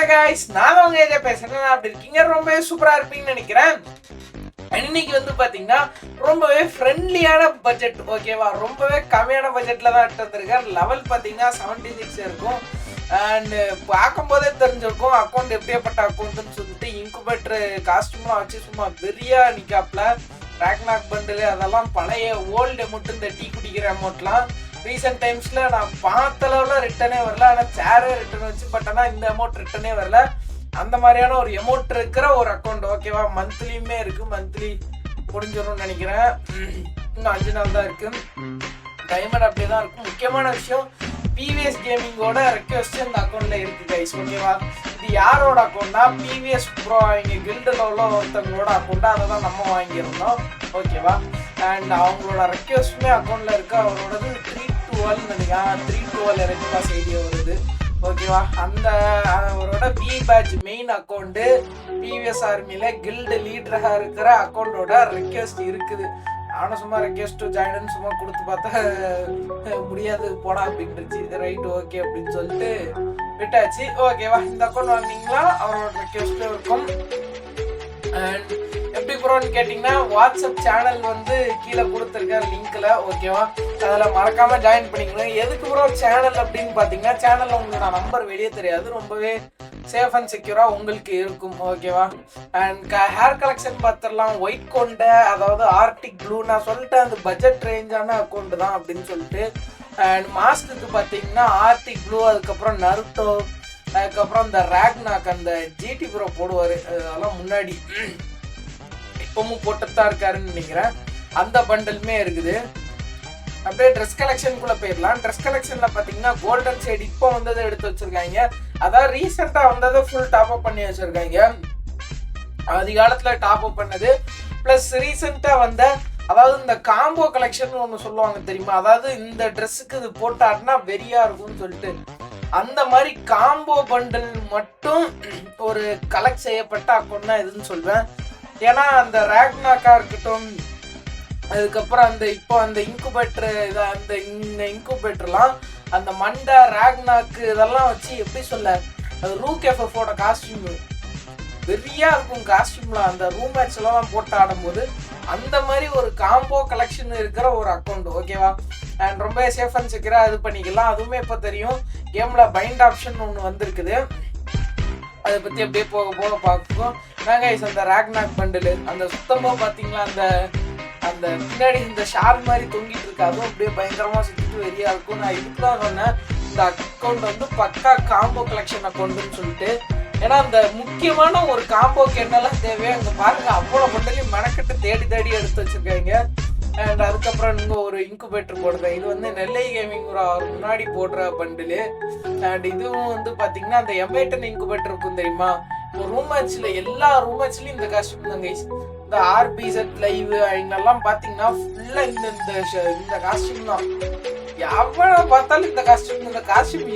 Hello guys, நான் தான் உங்க ஏஜே பேசுறேன். அப்படி இருக்கீங்க, ரொம்பவே சூப்பரா இருப்பீங்கன்னு நினைக்கிறேன். இன்னைக்கு வந்து பாத்தீங்கன்னா ரொம்பவே ஃப்ரெண்ட்லியான பட்ஜெட், ஓகேவா? ரொம்பவே கம்மியான பட்ஜெட்ல தான் எடுத்து வந்திருக்கேன். லெவல் பாத்தீங்கன்னா 76 இருக்கும். அண்ட் பார்க்கும்போதே தெரிஞ்சிருக்கும் அக்கௌண்ட் எப்படியாப்பட்ட அக்கௌண்ட்னு சொல்லிட்டு. இன்குபேட்டர் காஸ்டியூம்லாம் வச்சு சும்மா வெறியா நிக்காப்ல. ராக்னாக் பண்டில் அதெல்லாம் பழைய ஓல்டு அமௌண்ட், இந்த டீ குடிக்கிற அமௌண்ட்லாம் ரீசெண்ட் டைம்ஸ்ல நான் பார்த்த அளவில் ரிட்டனே வரல. ஆனால் சேரே ரிட்டர்ன் வச்சு, பட் ஆனால் இந்த அமௌண்ட் ரிட்டனே வரல. அந்த மாதிரியான ஒரு அமௌண்ட் இருக்கிற ஒரு அக்கௌண்ட், ஓகேவா? மந்த்லியுமே இருக்கு, மந்த்லி முடிஞ்சிடும்னு நினைக்கிறேன். இன்னும் 5 நாள் தான் இருக்கு. டைமண்ட் அப்படியே தான் இருக்கும். முக்கியமான விஷயம், பிவிஎஸ் கேமிங்கோட ரெக்வெஸ்ட் இந்த அக்கௌண்ட்ல இருக்கு கைஸ், ஓகேவா? இது யாரோட அக்கௌண்ட்னா பிவிஎஸ் ப்ரோ அவங்க கில்டில் உள்ள ஒருத்தவங்களோட அக்கௌண்ட்டா, அதை தான் நம்ம வாங்கியிருந்தோம், ஓகேவா? அண்ட் அவங்களோட ரெக்வெஸ்ட்டுமே அக்கௌண்ட்ல இருக்கு. அவரோடது 312 நினைக்கிறேன், 312 எனக்கு பாஸ் ஐடியா வருது, ஓகேவா? அந்த அவரோட B batch main account PVS ஆர்மியில கில்டு லீடராக இருக்கிற அக்கௌண்டோட ரெக்வெஸ்ட் இருக்குது. ஆனால் சும்மா ரெக்வெஸ்ட் ஜாயின்னு சும்மா கொடுத்து பார்த்தா முடியாது போடா அப்படின்ட்டுச்சு. ரைட், ஓகே அப்படின்னு சொல்லிட்டு விட்டாச்சு, ஓகேவா? இந்த அக்கௌண்ட் வாங்கினீங்களா அவரோட ரெக்வெஸ்ட்டும் இருக்கும். அண்ட் எப்படி ப்ரோன்னு கேட்டிங்கன்னா, வாட்ஸ்அப் சேனல் வந்து கீழே கொடுத்துருக்கேன் லிங்க்ல, ஓகேவா? அதில் மறக்காம ஜாயின் பண்ணிக்கணும். எதுக்கு ப்ரோ சேனல் அப்படின்னு பார்த்தீங்கன்னா, சேனலில் உங்களோட நம்பர் வெளியே தெரியாது, ரொம்பவே சேஃப் அண்ட் செக்யூரா உங்களுக்கு இருக்கும், ஓகேவா? அண்ட் ஹேர் கலெக்ஷன் பார்த்துடலாம். ஒயிட் கொண்ட, அதாவது ஆர்டிக் ப்ளூ, நான் சொல்லிட்டேன் அந்த பட்ஜெட் ரேஞ்சான அக்கௌண்ட் தான் அப்படின்னு சொல்லிட்டு. அண்ட் மாஸ்க்கு பார்த்தீங்கன்னா ஆர்டிக் ப்ளூ, அதுக்கப்புறம் நருட்டோ, அதுக்கப்புறம் இந்த ராக்னாக் அந்த ஜிடி ப்ரோ போடுவார், அதெல்லாம் முன்னாடி இப்பவும் போட்டுதான் இருக்காருன்னு நினைக்கிறேன். அந்த பண்டலுமே இருக்குது. அப்படியே ட்ரெஸ் கலெக்ஷனுக்குள்ள போயிடலாம். ட்ரெஸ் கலெக்ஷன்ல பாத்தீங்கன்னா கோல்டன் சைடு இப்போ வந்ததை எடுத்து வச்சிருக்காங்க. அதாவது ரீசெண்டா வந்ததை ஃபுல் டாப் அப் பண்ணி வச்சிருக்காங்க. அதிகாலத்துல டாப் அப் பண்ணது பிளஸ் ரீசெண்டா வந்த, அதாவது இந்த காம்போ கலெக்ஷன் ஒன்று சொல்லுவாங்க தெரியுமா? அதாவது இந்த ட்ரெஸ்ஸுக்கு இது போட்டாருன்னா வெறியா இருக்கும்னு சொல்லிட்டு, அந்த மாதிரி காம்போ பண்டில் மட்டும் ஒரு கலெக்ட் செய்யப்பட்ட அக்கௌண்ட் தான் இதுன்னு சொல்வேன். ஏன்னா அந்த ராக்னாக்கா இருக்கட்டும், அதுக்கப்புறம் அந்த இப்போ அந்த இன்குபேட்டர், இதை அந்த இன்குபேட்டர்லாம் அந்த மண்டா ராக்னாக்கு இதெல்லாம் வச்சு எப்படி சொல்ல, அது ரூக் எஃப்எஃபோட காஸ்டியூம் வெறியா இருக்கும். காஸ்டியூம்லாம் அந்த ரூம் மேட்ச் எல்லாம் போட்டு ஆடும்போது அந்த மாதிரி ஒரு காம்போ கலெக்ஷன் இருக்கிற ஒரு அக்கௌண்ட், ஓகேவா? அண்ட் ரொம்ப சேஃப் அண்ட் செக்யூரா இது பண்ணிக்கலாம். அதுவுமே இப்போ தெரியும், கேம்ல பைண்ட் ஆப்ஷன் ஒன்று வந்திருக்குது. அதை பற்றி அப்படியே போக போக பார்ப்போம். நாங்கள் அந்த ராக்னாக் பண்டில் அந்த சுத்தமாக பார்த்தீங்களா, அந்த அந்த பின்னாடி இந்த ஷால் மாதிரி தொங்கிட்டு இருக்கு, அதுவும் அப்படியே பயங்கரமாக சுற்றிட்டு வெறியா இருக்கும். நான் இதுக்கு தான் சொன்னேன் இந்த அக்கௌண்ட் வந்து பக்கா காம்போ கலெக்ஷன் அக்கௌண்ட்டுன்னு சொல்லிட்டு. ஏன்னா அந்த முக்கியமான ஒரு காம்போக்கு என்னெல்லாம் தேவையோ அங்கே பாருங்க, அவ்வளோ பண்டலையும் மெனக்கட்டு தேடி தேடி எடுத்து வச்சிருக்காங்க. அண்ட் அதுக்கப்புறம் நீங்கள் ஒரு இன்குபேட்டர் போடுறேன். இது வந்து நெல்லை கேமிங் ஒரு முன்னாடி போடுற பண்டில். அண்ட் இதுவும் வந்து பார்த்தீங்கன்னா அந்த எம்பேட்டன் இன்குபேட்டர் இருக்கும் தெரியுமா? ஒரு ரூம் மேட்ச்ல எல்லா ரூம் மேட்ச்லையும் இந்த காஸ்டியூம் தான் கைஸ். இந்த ஆர்பிசெட் லைவ் அவங்கெல்லாம் பார்த்தீங்கன்னா ஃபுல்லாக இந்த காஸ்டியூம் தான். எவ்வளோ பார்த்தாலும் இந்த காஸ்டியூம்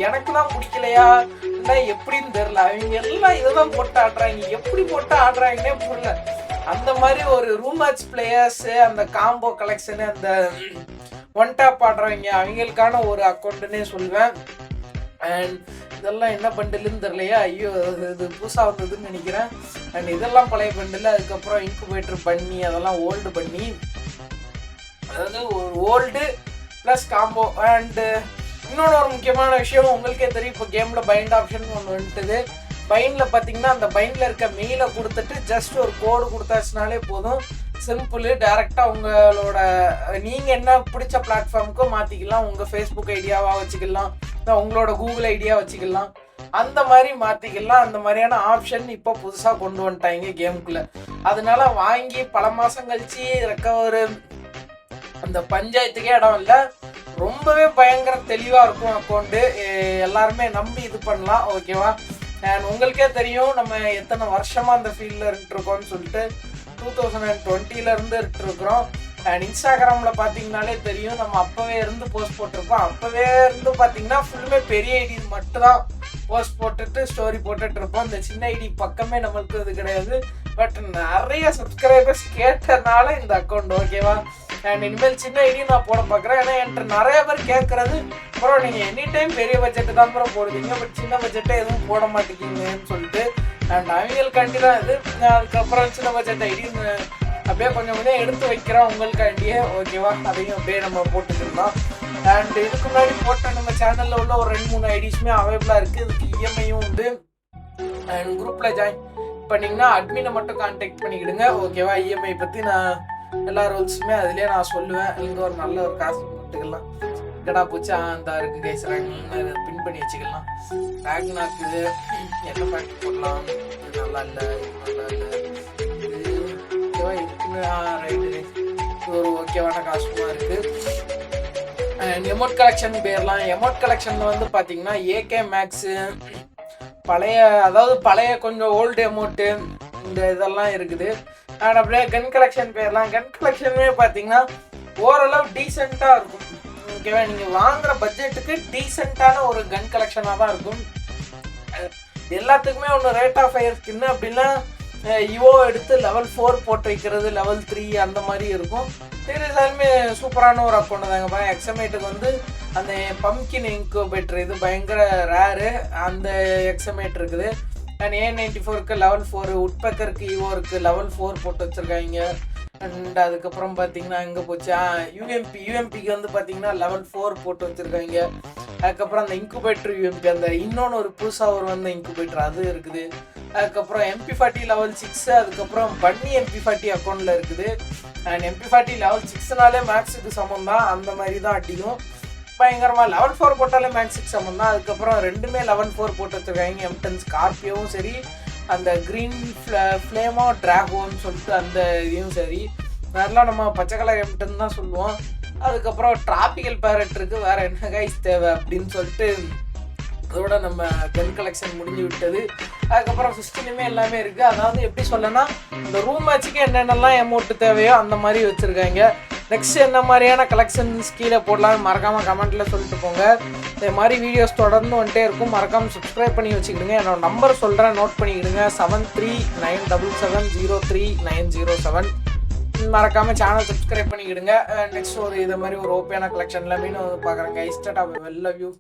எனக்கு தான் பிடிக்கலையா எப்படின்னு தெரியல. அவங்க எல்லாம் இதை தான் போட்டு ஆடுறாங்க, எப்படி போட்டு ஆடுறாங்கன்னே புரியல. அந்த மாதிரி ஒரு ரூம் மேட்ச் பிளேயர்ஸ், அந்த காம்போ கலெக்ஷனு, அந்த ஒன் டாப் ஆடுறவங்க அவங்களுக்கான ஒரு அக்கௌண்ட்டுன்னே சொல்லுவேன். அண்ட் இதெல்லாம் என்ன பண்டில்னு தெரியலையா? ஐயோ, இது புதுசாக வந்ததுன்னு நினைக்கிறேன். அண்ட் இதெல்லாம் பழைய பண்டில். அதுக்கப்புறம் இன்குபேட்டர் பண்ணி அதெல்லாம் ஓல்டு பண்ணி, அதாவது ஒரு ஓல்டு ப்ளஸ் காம்போ. அண்டு இன்னொன்று ஒரு முக்கியமான விஷயம், உங்களுக்கே தெரியும், இப்போ கேமில் பைண்ட் ஆப்ஷன் ஒன்று வந்துட்டுது. பைண்டில் பார்த்தீங்கன்னா அந்த பைண்டில் இருக்க மெயிலை கொடுத்துட்டு ஜஸ்ட் ஒரு கோடு கொடுத்தாச்சுனாலே போதும். சிம்பிள், டைரெக்டாக உங்களோட நீங்கள் என்ன பிடிச்ச பிளாட்ஃபார்முக்கோ மாற்றிக்கலாம். உங்கள் ஃபேஸ்புக் ஐடியாவாக வச்சுக்கலாம், உங்களோட கூகுள் ஐடியா வச்சுக்கலாம், அந்த மாதிரி மாற்றிக்கலாம். அந்த மாதிரியான ஆப்ஷன் இப்போ புதுசாக கொண்டு வந்துட்டாங்க கேமுக்குள்ளே. அதனால வாங்கி பல மாதம் கழிச்சு ரெக்கவரு அந்த பஞ்சாயத்துக்கே இடம் இல்லை. ரொம்பவே பயங்கர தெளிவாக இருக்கும் அக்கௌண்ட்டு. எல்லாருமே நம்பி இது பண்ணலாம், ஓகேவா? அண்ட் உங்களுக்கே தெரியும் நம்ம எத்தனை வருஷமாக அந்த ஃபீல்டில் இருந்துருக்கோம்னு சொல்லிட்டு. 2020 இருந்துருக்குறோம். அண்ட் இன்ஸ்டாகிராமில் பார்த்தீங்கன்னாலே தெரியும், நம்ம அப்போவே இருந்து போஸ்ட் போட்டிருப்போம். அப்போவே இருந்து பார்த்தீங்கன்னா ஃபுல்லுமே பெரிய ஐடி மட்டும்தான் போஸ்ட் போட்டுட்டு ஸ்டோரி போட்டுட்டு இருப்போம். இந்த சின்ன ஐடி பக்கமே நம்மளுக்கு இது கிடையாது. பட் நிறைய சப்ஸ்கிரைபர்ஸ் கேட்டனால இந்த அக்கௌண்ட், ஓகேவா? அண்ட் இனிமேல் சின்ன ஐடியும் நான் போட பார்க்குறேன். ஏன்னா என்கிட்ட நிறைய பேர் கேட்குறது ப்ரோ நீங்கள் எனி டைம் பெரிய பட்ஜெட்டு தான் ப்ரோ போடுவீங்க, பட் சின்ன பட்ஜெட்டே எதுவும் போட மாட்டேங்கிங்கன்னு சொல்லிட்டு. அண்ட் அவங்களுக்காண்டி தான் இது. அதுக்கப்புறம் சின்ன பட்ஜெட் ஐடின்னு அப்படியே கொஞ்சம் கொஞ்சம் எடுத்து வைக்கிறோம் உங்களுக்காண்டியே, ஓகேவா? அதையும் அப்படியே நம்ம போட்டுக்கிட்டோம். அண்ட் இதுக்கு முன்னாடி போட்ட நம்ம சேனலில் உள்ள ஒரு 2-3 ஐடிஸுமே அவைலபிளாக இருக்குது. இதுக்கு இஎம்ஐயும் உண்டு. அண்ட் குரூப்பில் ஜாயின் பண்ணிங்கன்னா அட்மினை மட்டும் கான்டாக்ட் பண்ணிக்கிடுங்க, ஓகேவா? இஎம்ஐ பற்றி நான் எல்லா ரூல்ஸுமே அதுலேயே நான் சொல்லுவேன். இங்கே ஒரு நல்ல ஒரு காசு போட்டுக்கலாம். கடா போச்சு அந்த இருக்குது கைஸ். பின் பண்ணி வச்சுக்கலாம். ரேக்னாக்கு என்ன பேண்ட் போடலாம்? நல்லா இல்லை, நல்லா இல்லை, ஓகேவா? இருக்குன்னு ரைட்டு, ஒரு ஓகேவான காசுமா இருக்குது. அண்ட் எமோட் கலெக்ஷன் போயிடலாம். எமோட் கலெக்ஷனில் வந்து பார்த்தீங்கன்னா ஏகே மேக்ஸு, பழைய அதாவது பழைய கொஞ்சம் ஓல்டு எமௌண்ட்டு இந்த இதெல்லாம் இருக்குது. அண்ட் அப்படியே கன் கலெக்ஷன் போயிடலாம். கன் கலெக்ஷனுமே பார்த்தீங்கன்னா ஓரளவு டீசெண்டாக இருக்கும், ஓகேவா? நீங்கள் வாங்குகிற பட்ஜெட்டுக்கு டீசெண்டான ஒரு கன் கலெக்ஷனாக தான் இருக்கும். எல்லாத்துக்குமே ஒன்று ரேட் ஆஃப் ஃபயர் ஸ்கின்னு அப்படின்னா இவோ எடுத்து லெவல் 4 போட்டு வைக்கிறது, லெவல் 3 அந்த மாதிரி இருக்கும். சீரியஸாலுமே சூப்பரான ஒரு அக்கௌண்ட் தாங்க. எக்ஸமேட்டுக்கு வந்து அந்த பம்கின் இன்குபேட்டர் இது பயங்கர ரேரு, அந்த எக்ஸமேட் இருக்குது. அண்ட் A94க்கு லெவல் 4, உட்பக்கருக்கு இவோருக்கு லெவல் 4 போட்டு வச்சுருக்காங்க. அண்ட் அதுக்கப்புறம் பார்த்தீங்கன்னா எங்கே போச்சு, யூஎம்பிக்கு வந்து பார்த்தீங்கன்னா லெவல் 4 போட்டு வச்சுருக்காங்க. அதுக்கப்புறம் அந்த இன்குபேட்டர் யூஎம்பி, அந்த இன்னொன்று ஒரு புதுசாக ஒரு வந்த இன்குபேட்டர் அது இருக்குது. அதுக்கப்புறம் MP40 லெவல் 6, அதுக்கப்புறம் பன்னி MP40 அக்கௌண்ட்டில் இருக்குது. அண்ட் MP40 லெவல் 6னாலே மேக்ஸுக்கு சமம் தான், அந்த மாதிரி தான் அடிக்கும் பயங்கரமாக. லெவல் 4 போட்டாலே மேக்ஸுக்கு சமம் தான். அதுக்கப்புறம் ரெண்டுமே லெவல் 4 போட்டு வச்சுருக்காங்க. M10 ஸ்கார்பியோவும் சரி, அந்த க்ரீன் ஃப்ளேமோ ட்ராகோன்னு சொல்லிட்டு அந்த இதையும் சரி. அதெல்லாம் நம்ம பச்சை கலர் M10 தான் சொல்லுவோம். அதுக்கப்புறம் டிராபிக்கல் பேரட் இருக்குது. வேறு என்ன கைஸ் தேவை அப்படின்னு சொல்லிட்டு அதோட நம்ம கன் கலெக்ஷன் முடிஞ்சு விட்டது. அதுக்கப்புறம் 15மே எல்லாமே இருக்குது. அதாவது எப்படி சொல்லனா, இந்த ரூம் மேட்சுக்கு என்னென்னலாம் அமௌண்ட் தேவையோ அந்த மாதிரி வச்சுருக்காங்க. நெக்ஸ்ட் என்ன மாதிரியான கலெக்ஷன்ஸ் கீழே போடலாம்னு மறக்காமல் கமெண்ட்டில் சொல்லிட்டு போங்க. இந்த மாதிரி வீடியோஸ் தொடர்ந்து வந்துட்டே இருக்கும். மறக்காமல் சப்ஸ்கிரைப் பண்ணி வச்சுக்கிடுங்க. என்னோட நம்பர் சொல்கிறேன், நோட் பண்ணிக்கிடுங்க. 7397703907. மறக்காமல் சேனல் சப்ஸ்கிரைப் பண்ணிக்கிடுங்க. நெக்ஸ்ட் ஒரு இது மாதிரி ஒரு ஓப்பனான கலெக்ஷனில் மீன் பார்க்குறேங்க. ஐஸ்டாட் ஆஃப் வெல் லவ் யூ.